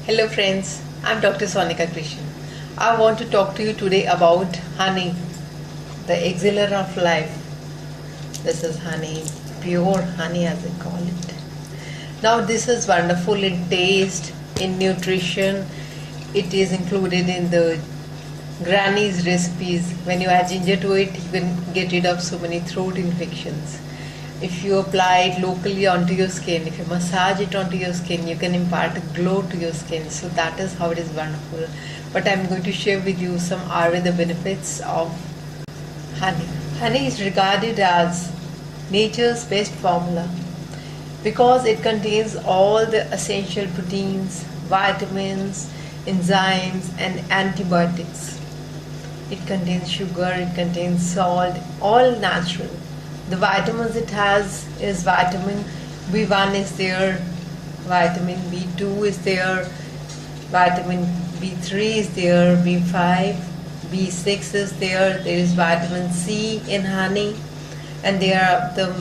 Hello friends, I'm Dr. Sonika Krishan. I want to talk to you today about honey, the exhaler of life. This is honey, pure honey as I call it. Now this is wonderful in taste, in nutrition. It is included in the granny's recipes. When you add ginger to it, you can get rid of so many throat infections. If you apply it locally onto your skin, if you massage it onto your skin, you can impart a glow to your skin. So that is how it is wonderful. But I'm going to share with you some Ayurveda benefits of honey. Honey is regarded as nature's best formula because it contains all the essential proteins, vitamins, enzymes and antibiotics. It contains sugar, it contains salt, all natural. The vitamins it has is vitamin B1 is there, vitamin B2 is there, vitamin B3 is there, B5, B6 is there is vitamin C in honey, and there are the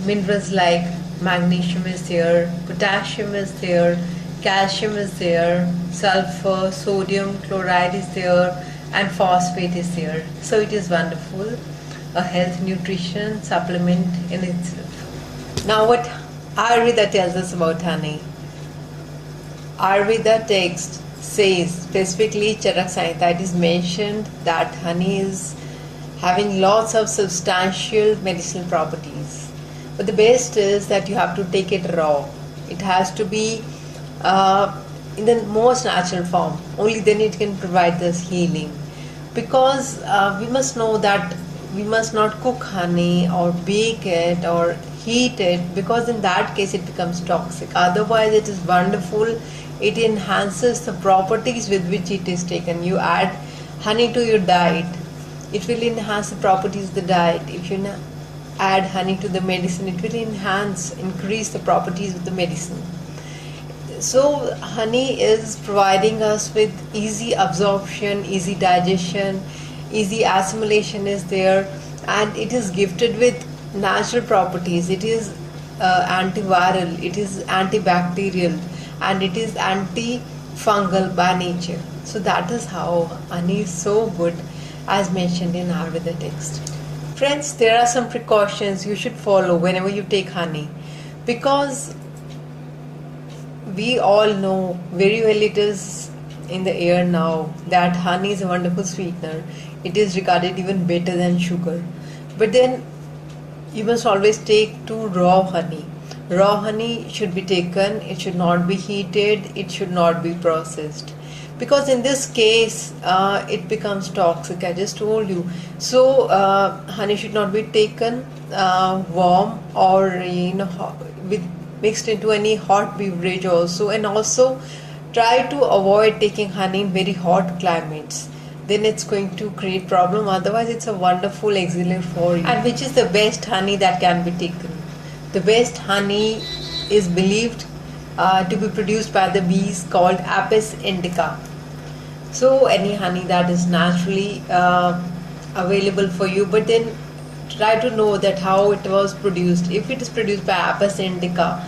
minerals like magnesium is there, potassium is there, calcium is there, sulfur, sodium, chloride is there, and phosphate is there. So it is wonderful. A health nutrition supplement in itself. Now what Ayurveda tells us about honey. Ayurveda text says, specifically Charak Samhita, it is mentioned that honey is having lots of substantial medicinal properties. But the best is that you have to take it raw. It has to be in the most natural form. Only then it can provide this healing. Because we must know that we must not cook honey or bake it or heat it, because in that case it becomes toxic. Otherwise it is wonderful. It enhances the properties with which it is taken. You add honey to your diet, it will enhance the properties of the diet. If you add honey to the medicine, it will increase the properties of the medicine. So honey is providing us with easy absorption, easy digestion, easy assimilation is there, and it is gifted with natural properties. It is antiviral, it is antibacterial, and it is antifungal by nature. So that is how honey is so good as mentioned in Ayurveda text. Friends, there are some precautions you should follow whenever you take honey, because we all know very well, it is in the air now, that honey is a wonderful sweetener. It is regarded even better than sugar. But then you must always take to raw honey. Raw honey should be taken, it should not be heated, it should not be processed. Because in this case, it becomes toxic, I just told you. So honey should not be taken warm or mixed into any hot beverage also. And also try to avoid taking honey in very hot climates. Then it's going to create problem. Otherwise it's a wonderful exhaler for you. And which is the best honey that can be taken? The best honey is believed to be produced by the bees, called Apis indica. So any honey that is naturally available for you, but then try to know that how it was produced. If it is produced by Apis indica,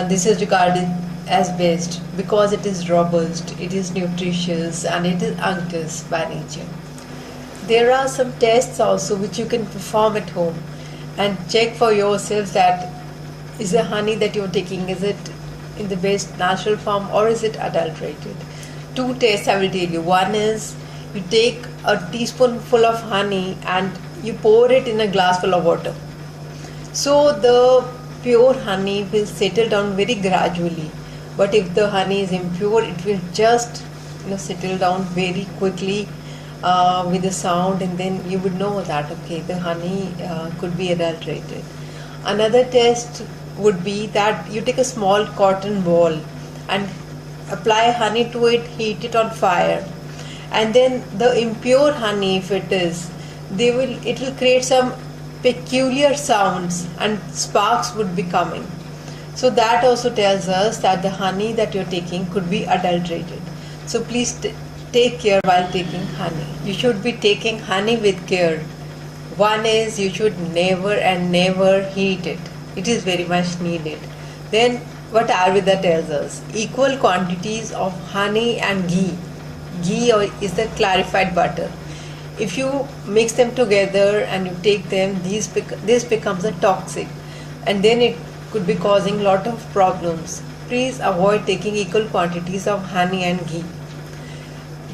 this is regarded as best because it is robust, it is nutritious, and it is unctuous by nature. There are some tests also which you can perform at home and check for yourself that is the honey that you are taking, is it in the best natural form or is it adulterated. Two tests I will tell you. One is you take a teaspoonful of honey and you pour it in a glass full of water. So the pure honey will settle down very gradually. But if the honey is impure, it will just settle down very quickly with a sound, and then you would know that okay, the honey could be adulterated. Another test would be that you take a small cotton ball and apply honey to it, heat it on fire, and then the impure honey, if it is, it will create some peculiar sounds and sparks would be coming. So that also tells us that the honey that you're taking could be adulterated. So please take care while taking honey. You should be taking honey with care. One is you should never and never heat it. It is very much needed. Then what Ayurveda tells us, equal quantities of honey and ghee. Is the clarified butter. If you mix them together and you take them, this becomes a toxic, and then it could be causing lot of problems. Please avoid taking equal quantities of honey and ghee.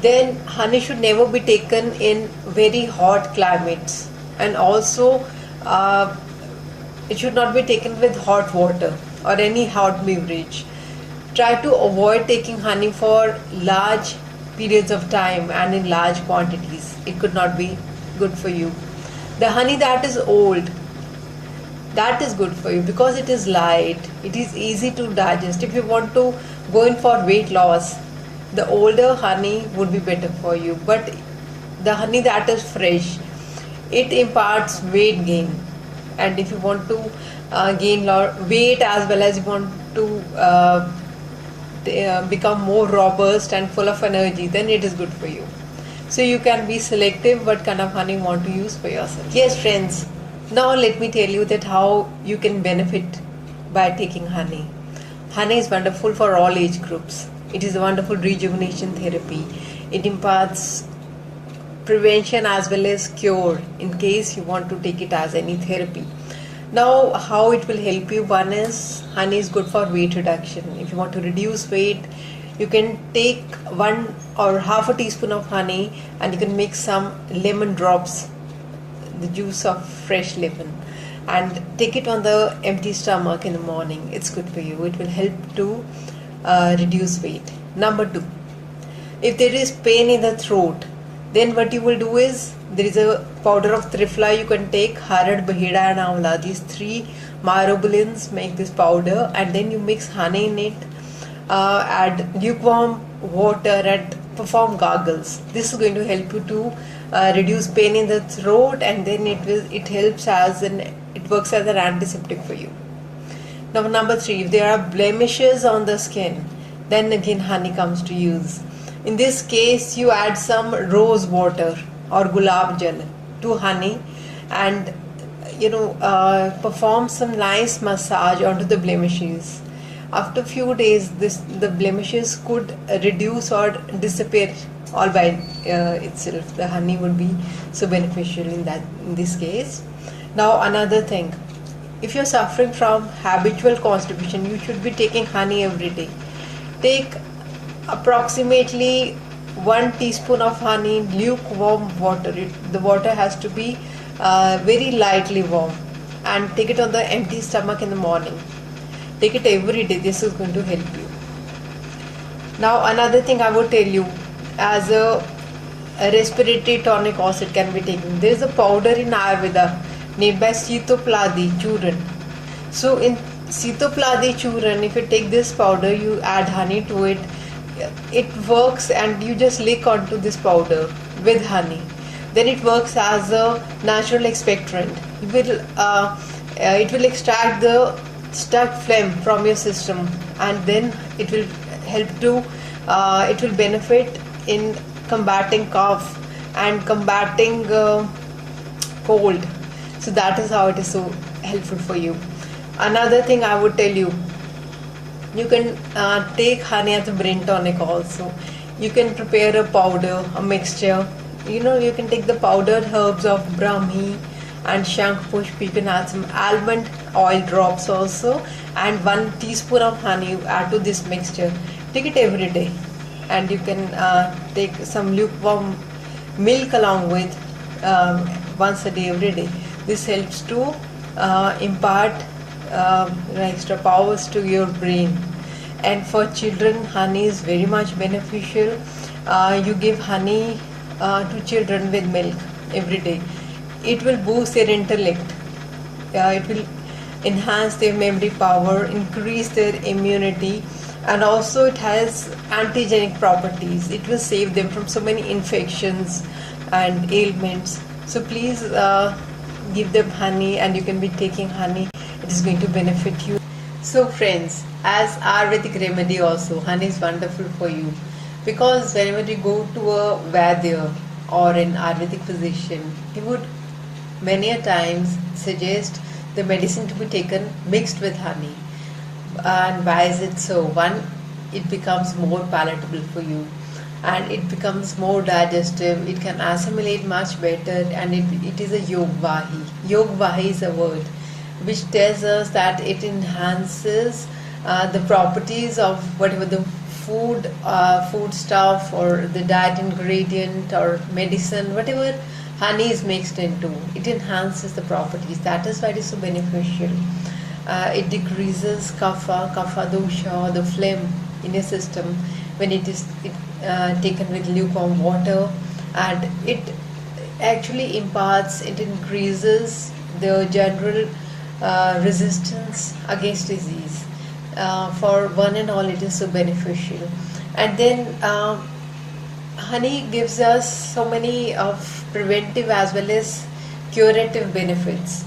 Then honey should never be taken in very hot climates, and also it should not be taken with hot water or any hot beverage. Try to avoid taking honey for large periods of time and in large quantities. It could not be good for you. The honey that is old, that is good for you because it is light, it is easy to digest. If you want to go in for weight loss, the older honey would be better for you. But the honey that is fresh, it imparts weight gain. And if you want to gain weight as well as you want to become more robust and full of energy, then it is good for you. So you can be selective what kind of honey you want to use for yourself. Yes friends, now let me tell you that how you can benefit by taking honey. Honey is wonderful for all age groups. It is a wonderful rejuvenation therapy. It imparts prevention as well as cure in case you want to take it as any therapy. Now how it will help you, one is honey is good for weight reduction. If you want to reduce weight, you can take 1 or half a teaspoon of honey and you can mix some lemon drops, the juice of fresh lemon, and take it on the empty stomach in the morning. It's good for you. It will help to reduce weight. Number 2, if there is pain in the throat, then what you will do is, there is a powder of Triphala you can take, Harad, Bahida and Amla. These 3 myrobalins make this powder, and then you mix honey in it, add lukewarm water and perform gargles. This is going to help you to reduce pain in the throat, and then it helps as it works as an antiseptic for you. Now number 3, if there are blemishes on the skin, then again honey comes to use. In this case, you add some rose water or gulab jal to honey, and perform some nice massage onto the blemishes. After few days, the blemishes could reduce or disappear all by itself. The honey would be so beneficial in this case. Now another thing, if you're suffering from habitual constipation, you should be taking honey every day. Take approximately 1 teaspoon of honey in lukewarm water. The water has to be very lightly warm, and take it on the empty stomach in the morning. Take it every day. This is going to help you. Now another thing I would tell you, as a respiratory tonic also it can be taken. There is a powder in Ayurveda named by Sitopladi Churn. So in Sitopladi Churn, if you take this powder, you add honey to it, it works, and you just lick onto this powder with honey. Then it works as a natural expectorant. It will extract the stuck phlegm from your system, and then it will help to it will benefit in combating cough and combating cold. So that is how it is so helpful for you. Another thing I would tell you, you can take honey as a brain tonic also. You can prepare a powder, a mixture. You can take the powdered herbs of Brahmi and Shankpushp. You can add some almond oil drops also, and 1 teaspoon of honey you add to this mixture. Take it every day, and you can take some lukewarm milk along with once a day, every day. This helps to impart extra powers to your brain. And for children, honey is very much beneficial. You give honey to children with milk every day. It will boost their intellect. It will enhance their memory power, increase their immunity, and also it has antigenic properties. It will save them from so many infections and ailments. So please give them honey, and you can be taking honey. It is going to benefit you. So friends, as Ayurvedic remedy also, honey is wonderful for you, because whenever you go to a Vaidya or an Ayurvedic physician, he would many a times suggest the medicine to be taken mixed with honey. And why is it so? One, it becomes more palatable for you, and it becomes more digestive. It can assimilate much better, and it is a yogvahi. Yogvahi is a word which tells us that it enhances the properties of whatever the food stuff or the diet ingredient or medicine, whatever honey is mixed into. It enhances the properties. That is why it is so beneficial. It decreases kapha dosha, or the phlegm in your system when it is taken with lukewarm water, and it actually imparts, it increases the general resistance against disease. For one and all, it is so beneficial. And then honey gives us so many of preventive as well as curative benefits.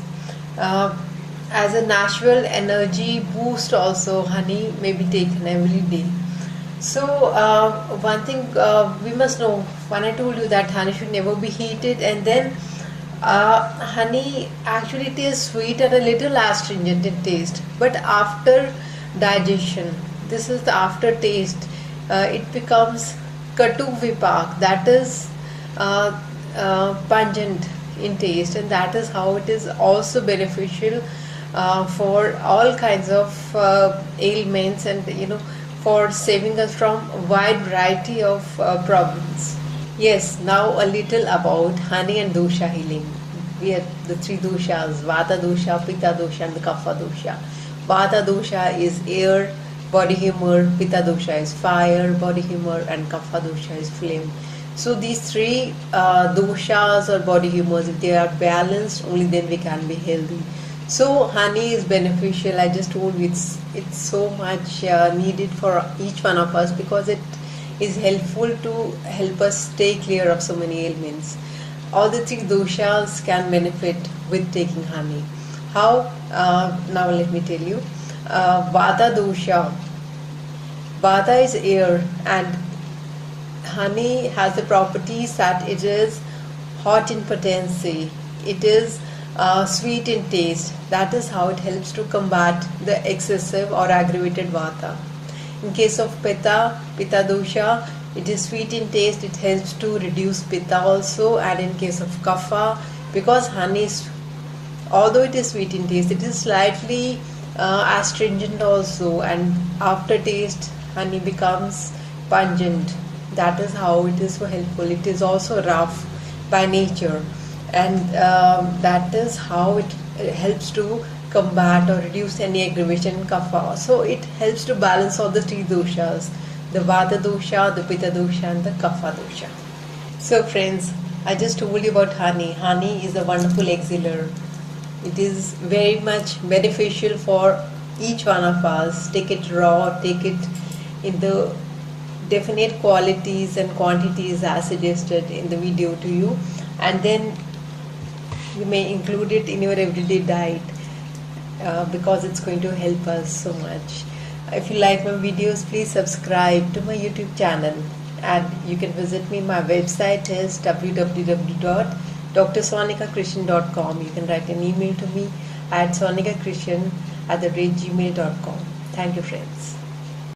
As a natural energy boost also, honey may be taken every day. So one thing we must know, when I told you that honey should never be heated, and then honey actually it is sweet and a little astringent in taste, but after digestion, this is the aftertaste, it becomes katu vipak, that is pungent in taste, and that is how it is also beneficial for all kinds of ailments, and for saving us from a wide variety of problems. Yes, now a little about honey and dosha healing. We have the three doshas: vata dosha, pitta dosha, and the kapha dosha. Vata dosha is air, body humor; pitta dosha is fire, body humor; and kapha dosha is flame. So these three doshas or body humors, if they are balanced, only then we can be healthy. So honey is beneficial. I just told you it's so much needed for each one of us, because it is helpful to help us stay clear of so many ailments. All the three doshas can benefit with taking honey. How? Now let me tell you. Vata dosha. Vata is air, and honey has the properties that it is hot in potency. It is sweet in taste. That is how it helps to combat the excessive or aggravated vata. In case of pitta dosha, it is sweet in taste. It helps to reduce pitta also. And in case of kapha, because honey is, although it is sweet in taste, it is slightly astringent also, and aftertaste honey becomes pungent. That is how it is so helpful. It is also rough by nature, and that is how it helps to combat or reduce any aggravation in kapha. So it helps to balance all the three doshas: the vata dosha, the pitta dosha, and the kapha dosha. So friends, I just told you about honey. Honey is a wonderful exhaler. It is very much beneficial for each one of us. Take it raw, take it in the definite qualities and quantities as suggested in the video to you, and then you may include it in your everyday diet, because it's going to help us so much. If you like my videos, please subscribe to my YouTube channel, and you can visit me. My website is www.drsonikakrishan.com. You can write an email to me at sonikakrishan@gmail.com. Thank you, friends.